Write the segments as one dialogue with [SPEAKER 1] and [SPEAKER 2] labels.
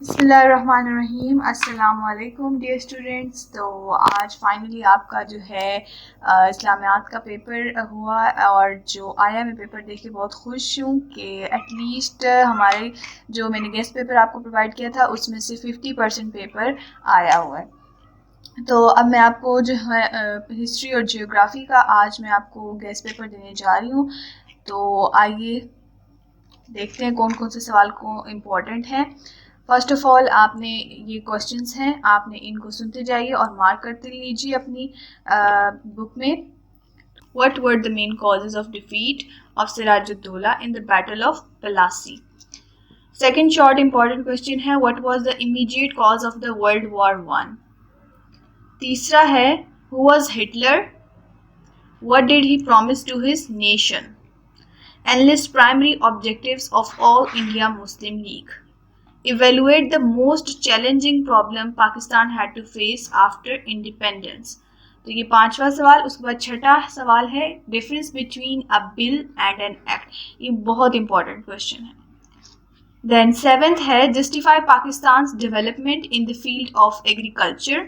[SPEAKER 1] बिस्मिल्लाहिर्रहमानिर्रहीम। अस्सलाम वालेकुम डियर स्टूडेंट्स। तो आज फाइनली आपका जो है इस्लामियात का पेपर हुआ और जो आया, मैं पेपर देख के बहुत खुश हूँ कि एटलीस्ट हमारे जो मैंने गेस्ट पेपर आपको प्रोवाइड किया था उसमें से 50% पेपर आया हुआ है। तो अब मैं आपको जो है हिस्ट्री और जियोग्राफी का आज मैं आपको गेस्ट पेपर देने जा रही हूँ। तो आइए देखते हैं कौन कौन से सवाल को इम्पोर्टेंट है। फर्स्ट ऑफ ऑल आपने ये क्वेश्चंस हैं, आपने इनको सुनते जाइए और मार्क करते लीजिए अपनी बुक में। What were the main causes of defeat of Sirajuddaulah in the Battle of Plassey? Second short important question है, what was the immediate cause of the World War One? तीसरा है, who was Hitler? What did he promise to his nation? Enlist primary objectives of All India Muslim League. Evaluate the most challenging problem Pakistan had to face after independence. तो ये पांचवा सवाल। उसके बाद छठा सवाल है, difference between a bill and an act. ये बहुत इंपॉर्टेंट क्वेश्चन है। देन सेवेंथ है, justify Pakistan development in the field of agriculture.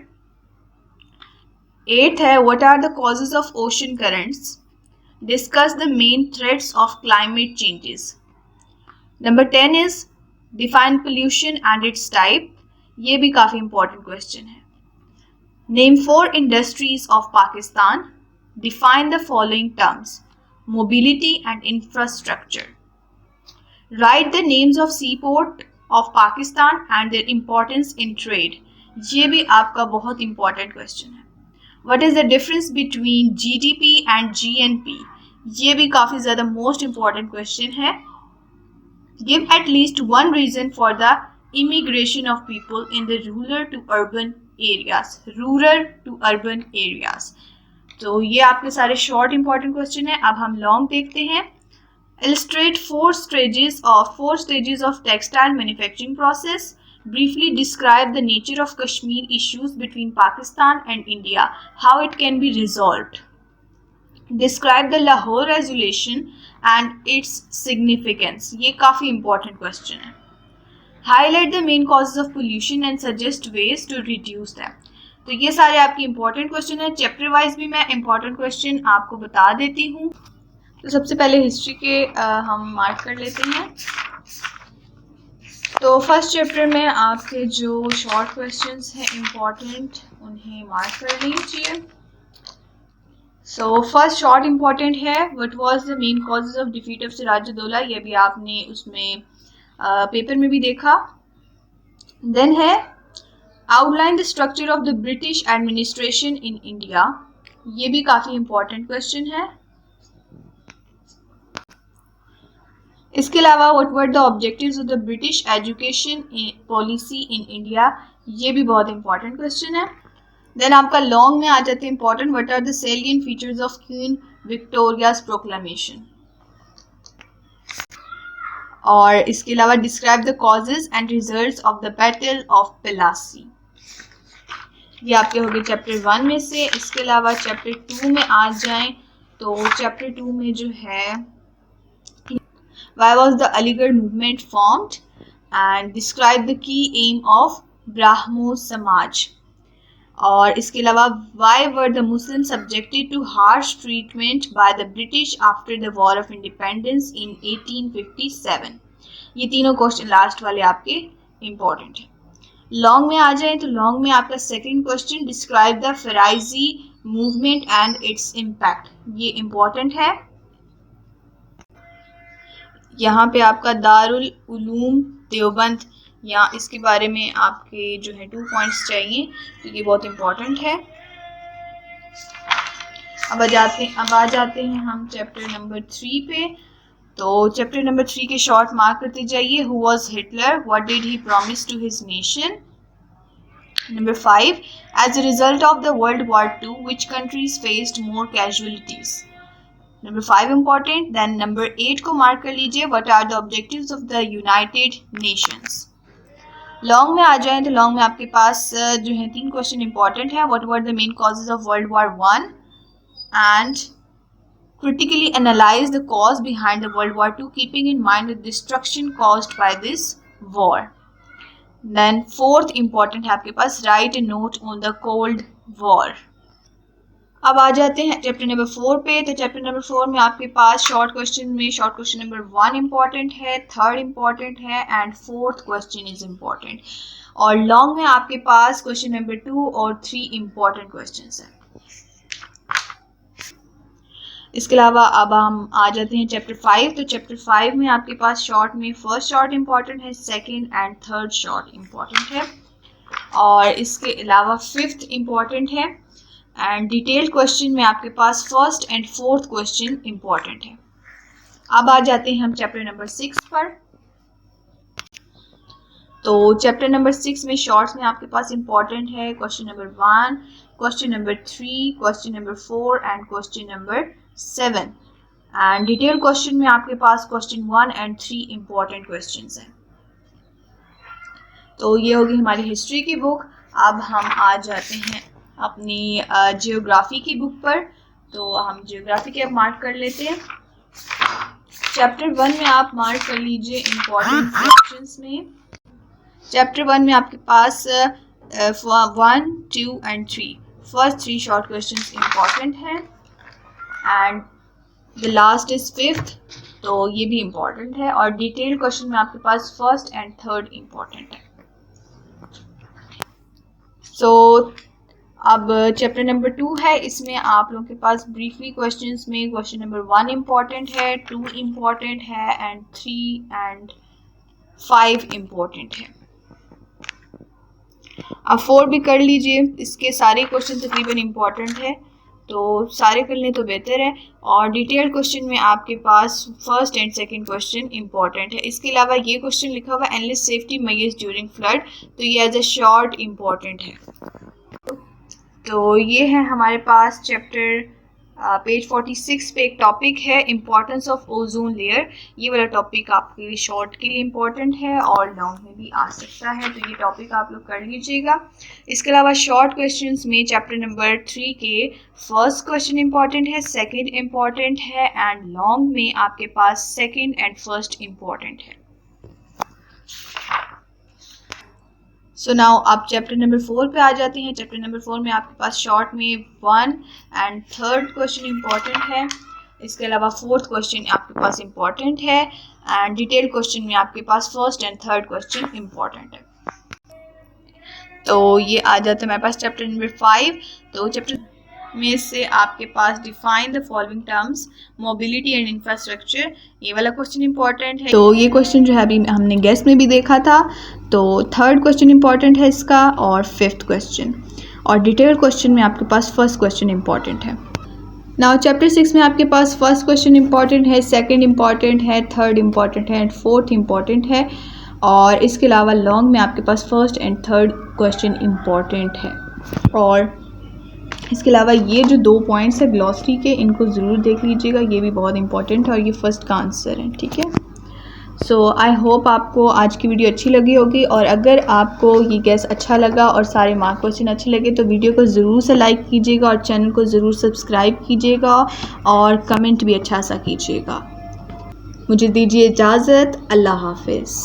[SPEAKER 1] Eighth है, what are the causes of ocean currents. Discuss the main threats of climate changes. Number 10 is define pollution and its type. ये भी काफ़ी important question है। Name 4 industries of Pakistan. Define the following terms, mobility and infrastructure. Right the names of sea port of Pakistan and their importance in trade. ये भी आपका बहुत important question है। What is the difference between GDP and GNP. ये भी काफ़ी ज़्यादा most important question है। Give at least one reason for the immigration of people in the rural to urban areas. Rural to urban areas. तो ये आपके सारे short important question है। अब हम लॉन्ग देखते हैं। Illustrate four stages of textile manufacturing process. Briefly describe the nature of Kashmir issues between Pakistan and India. How it can be resolved. Describe the Lahore resolution and its significance. ये काफ़ी important question है। Highlight the main causes of pollution and suggest ways to reduce them. तो ये सारे आपके important question है। Chapter wise भी मैं important question आपको बता देती हूँ। तो सबसे पहले हिस्ट्री के हम मार्क कर लेते हैं। तो फर्स्ट चैप्टर में आपके जो शॉर्ट क्वेश्चंस हैं इम्पॉर्टेंट, उन्हें मार्क कर लीजिए। सो फर्स्ट शॉर्ट इम्पॉर्टेंट है, what was the main causes of defeat of Sirajuddaulah. ये भी आपने उसमें पेपर में भी देखा। देन है, outline the structure of the British administration in India. ये भी काफ़ी इम्पॉर्टेंट क्वेश्चन है। इसके अलावा what were the objectives of the British education policy in India. ये भी बहुत इंपॉर्टेंट क्वेश्चन है। देन आपका लॉन्ग में आ जाते हैं important, what are the salient features of Queen Victoria's proclamation. और इसके अलावा describe the causes and results of the battle of Plassey. ये आपके हो गए चैप्टर 1 में से। इसके अलावा चैप्टर 2 में आ जाएं तो चैप्टर 2 में जो है, why was the Aligarh movement formed and describe the key aim of Brahmo Samaj. और इसके अलावा why were the Muslim subjected to harsh treatment by the British after the war of independence in 1857। ये तीनों क्वेश्चन लास्ट वाले आपके इंपॉर्टेंट है। Long में आ जाए तो लॉन्ग में आपका second question, describe the Faraizi movement and its impact. ये इंपॉर्टेंट है। यहाँ पे आपका दारुल उलूम देवबंद, या इसके बारे में आपके जो है 2 पॉइंट्स चाहिए, तो ये बहुत इम्पोर्टेंट है। अब आ जाते हैं हम चैप्टर नंबर 3 पे। तो चैप्टर नंबर 3 के शॉर्ट मार्क करते जाइए। Who was Hitler, what did he promise to his nation. Number 5, as a result of the world war 2 which countries faced more casualties. Number 5 important. Then number 8 को mark कर लीजिए, what are the objectives of the United Nations. Long में आ जाएं तो long में आपके पास जो है 3 क्वेश्चन इंपॉर्टेंट है। What were the main causes of world war 1 and critically analyze the cause behind the World War II, keeping in mind the destruction caused by this war. Then fourth important है आपके पास write a note on the cold war. अब आ जाते हैं chapter number 4 पे। तो chapter number 4 में आपके पास शॉर्ट क्वेश्चन में शॉर्ट क्वेश्चन नंबर 1 इंपॉर्टेंट है, थर्ड इंपॉर्टेंट है and fourth question is important. और लॉन्ग में आपके पास क्वेश्चन नंबर 2 और 3 इंपॉर्टेंट क्वेश्चंस हैं। इसके अलावा अब हम आ जाते हैं चैप्टर 5। तो चैप्टर 5 में आपके पास शॉर्ट में फर्स्ट शॉर्ट इंपॉर्टेंट है, second and third short important है और इसके अलावा फिफ्थ इंपॉर्टेंट है एंड डिटेल्ड क्वेश्चन में आपके पास first and fourth question important है। अब आ जाते हैं हम चैप्टर नंबर 6 पर। तो चैप्टर नंबर 6 में शॉर्ट्स में आपके पास इंपॉर्टेंट है question number 1, question number 3, question number 4 and question number 7 and detail question में आपके पास क्वेश्चन 1 एंड 3 इंपॉर्टेंट क्वेश्चंस हैं। तो ये होगी हमारी हिस्ट्री की बुक। अब हम आ जाते हैं अपनी जियोग्राफी की बुक पर। तो हम जियोग्राफी के अब मार्क कर लेते हैं। चैप्टर 1 में आप मार्क कर लीजिए इंपॉर्टेंट क्वेश्चंस में। चैप्टर 1 में आपके पास 1, 2 and 3 first 3 short questions important हैं and the last is fifth, तो ये भी इंपॉर्टेंट है और डिटेल क्वेश्चन में आपके पास फर्स्ट एंड थर्ड इंपॉर्टेंट है। सो अब चैप्टर नंबर 2 है, इसमें आप लोगों के पास ब्रीफली क्वेश्चंस में क्वेश्चन नंबर 1 इंपॉर्टेंट है, 2 इंपॉर्टेंट है एंड 3 एंड 5 इंपॉर्टेंट है। आप 4 भी कर लीजिए, इसके सारे क्वेश्चन तकरीबन इंपॉर्टेंट है तो सारे कर लें तो बेहतर है। और डिटेल्ड क्वेश्चन में आपके पास first and second question important है। इसके अलावा ये क्वेश्चन लिखा हुआ enlist safety measures during flood, तो ये एज अ शॉर्ट इंपॉर्टेंट है। तो ये है हमारे पास चैप्टर पेज 46 पे एक टॉपिक है इम्पोर्टेंस ऑफ ओजोन लेयर। ये वाला टॉपिक आपके लिए शॉर्ट के लिए इम्पोर्टेंट है और लॉन्ग में भी आ सकता है, तो ये टॉपिक आप लोग कर लीजिएगा। इसके अलावा शॉर्ट क्वेश्चंस में चैप्टर नंबर 3 के फर्स्ट क्वेश्चन इम्पॉर्टेंट है, सेकंड इम्पॉर्टेंट है एंड लॉन्ग में आपके पास सेकंड एंड फर्स्ट इम्पॉर्टेंट है। सो नाउ आप चैप्टर नंबर 4 पे आ जाते हैं। चैप्टर नंबर 4 में आपके पास शॉर्ट में 1 एंड थर्ड क्वेश्चन इम्पॉर्टेंट है। इसके अलावा फोर्थ क्वेश्चन आपके पास इम्पॉर्टेंट है एंड डिटेल क्वेश्चन में आपके पास first and third question important है। तो ये आ जाता है हमारे पास चैप्टर नंबर 5। तो चैप्टर में से आपके पास define the following terms mobility and infrastructure, ये वाला क्वेश्चन इंपॉर्टेंट है। तो ये क्वेश्चन जो है अभी हमने गेस्ट में भी देखा था, तो थर्ड क्वेश्चन इंपॉर्टेंट है इसका और फिफ्थ क्वेश्चन, और डिटेल क्वेश्चन में आपके पास फर्स्ट क्वेश्चन इंपॉर्टेंट है। नाउ चैप्टर 6 में आपके पास फर्स्ट क्वेश्चन इंपॉर्टेंट है, सेकंड इंपॉर्टेंट है, थर्ड इंपॉर्टेंट है एंड फोर्थ इंपॉर्टेंट है और इसके अलावा लॉन्ग में आपके पास first and third question important है। और इसके अलावा ये जो 2 पॉइंट्स है ग्लॉसरी के, इनको ज़रूर देख लीजिएगा, ये भी बहुत इंपॉर्टेंट है और ये फर्स्ट का आंसर है, ठीक है। सो आई होप आपको आज की वीडियो अच्छी लगी होगी और अगर आपको ये गैस अच्छा लगा और सारे मार्क क्वेश्चन अच्छे लगे तो वीडियो को ज़रूर से लाइक कीजिएगा और चैनल को ज़रूर सब्सक्राइब कीजिएगा और कमेंट भी अच्छा सा कीजिएगा। मुझे दीजिए इजाज़त, अल्लाह हाफिज़।